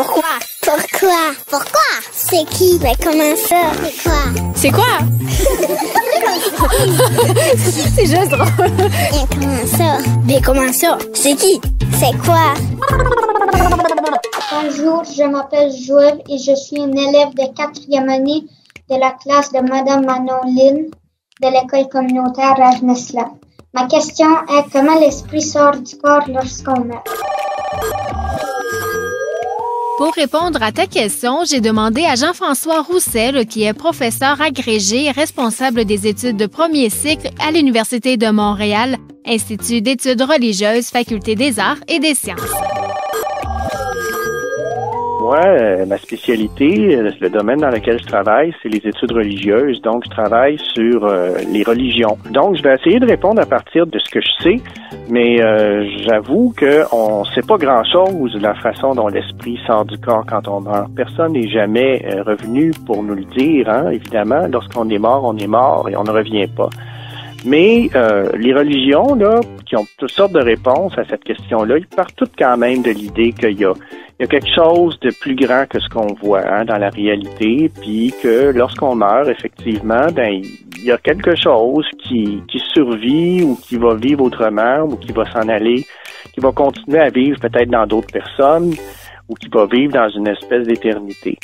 Pourquoi? Pourquoi? Pourquoi? C'est qui? Mais comment ça? C'est quoi? C'est quoi? C'est juste drôle. Et comment ça? Mais comment ça? C'est qui? C'est quoi? Bonjour, je m'appelle Joël et je suis une élève de 4e année de la classe de Madame Manon Lynn de l'école communautaire Rajnesla. Ma question est comment l'esprit sort du corps lorsqu'on meurt? Pour répondre à ta question, j'ai demandé à Jean-François Roussel, qui est professeur agrégé et responsable des études de premier cycle à l'Université de Montréal, Institut d'études religieuses, Faculté des arts et des sciences. Moi, ma spécialité, le domaine dans lequel je travaille, c'est les études religieuses. Donc, je travaille sur les religions. Donc, je vais essayer de répondre à partir de ce que je sais, mais j'avoue qu'on ne sait pas grand-chose de la façon dont l'esprit sort du corps quand on meurt. Personne n'est jamais revenu pour nous le dire, hein, évidemment. Lorsqu'on est mort et on ne revient pas. Mais les religions, là, qui ont toutes sortes de réponses à cette question-là, ils partent toutes quand même de l'idée qu'il y a quelque chose de plus grand que ce qu'on voit dans la réalité, puis que lorsqu'on meurt, effectivement, il y a quelque chose qui survit ou qui va vivre autrement ou qui va s'en aller, qui va continuer à vivre peut-être dans d'autres personnes ou qui va vivre dans une espèce d'éternité.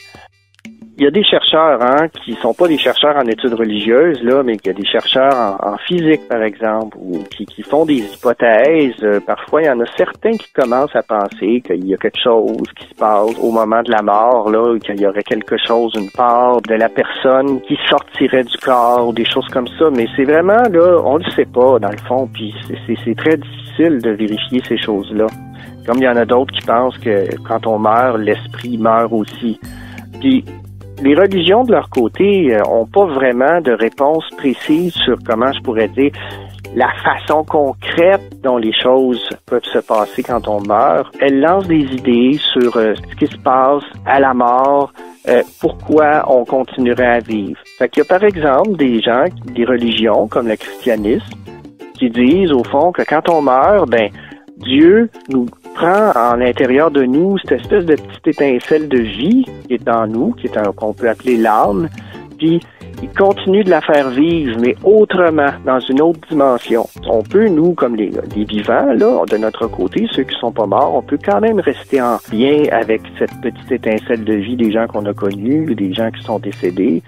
Il y a des chercheurs qui sont pas des chercheurs en études religieuses, là, mais il y a des chercheurs en physique, par exemple, ou qui font des hypothèses. Parfois, il y en a certains qui commencent à penser qu'il y a quelque chose qui se passe au moment de la mort, là, qu'il y aurait quelque chose, une part de la personne qui sortirait du corps, ou des choses comme ça. Mais c'est vraiment, là, on le sait pas, dans le fond, puis c'est très difficile de vérifier ces choses-là. Comme il y en a d'autres qui pensent que quand on meurt, l'esprit meurt aussi. Puis, les religions, de leur côté, ont pas vraiment de réponse précise sur comment je pourrais dire la façon concrète dont les choses peuvent se passer quand on meurt. Elles lancent des idées sur ce qui se passe à la mort, pourquoi on continuerait à vivre. Fait qu'il y a par exemple des gens, des religions comme le christianisme, qui disent au fond que quand on meurt, Dieu nous prend en l'intérieur de nous cette espèce de petite étincelle de vie qui est en nous, qu'on peut appeler l'âme, puis il continue de la faire vivre, mais autrement, dans une autre dimension. On peut, nous, comme les vivants, là, de notre côté, ceux qui sont pas morts, on peut quand même rester en lien avec cette petite étincelle de vie des gens qu'on a connus, des gens qui sont décédés.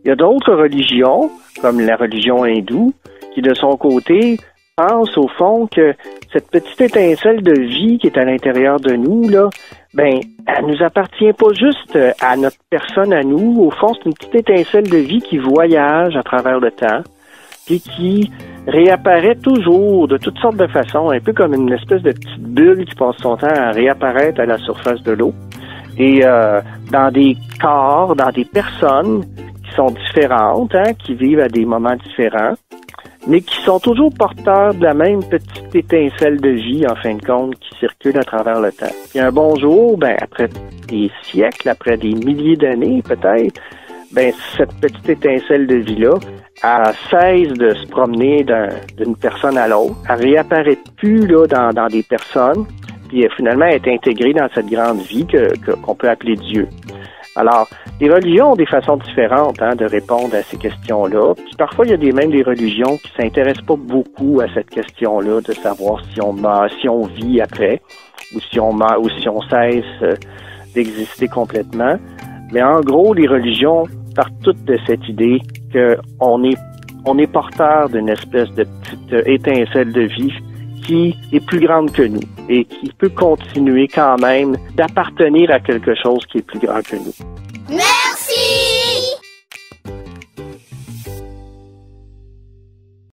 Il y a d'autres religions, comme la religion hindoue, qui, de son côté, pense au fond que cette petite étincelle de vie qui est à l'intérieur de nous, là, elle nous appartient pas juste à notre personne, à nous. Au fond, c'est une petite étincelle de vie qui voyage à travers le temps, puis qui réapparaît toujours de toutes sortes de façons, un peu comme une espèce de petite bulle qui passe son temps à réapparaître à la surface de l'eau. Et dans des corps, dans des personnes qui sont différentes, qui vivent à des moments différents, mais qui sont toujours porteurs de la même petite étincelle de vie, en fin de compte, qui circule à travers le temps. Puis un bon jour, après des siècles, après des milliers d'années peut-être, cette petite étincelle de vie-là, elle cesse de se promener d'une personne à l'autre. Elle réapparaît plus là dans des personnes, puis finalement elle est intégrée dans cette grande vie qu'on peut appeler Dieu. Alors, les religions ont des façons différentes de répondre à ces questions-là. Puis parfois, il y a même des religions qui s'intéressent pas beaucoup à cette question-là, de savoir si on meurt, si on vit après, ou si on meurt, ou si on cesse d'exister complètement. Mais en gros, les religions partent toutes de cette idée qu'on est porteur d'une espèce de petite étincelle de vie qui est plus grande que nous et qui peut continuer quand même d'appartenir à quelque chose qui est plus grand que nous. Merci!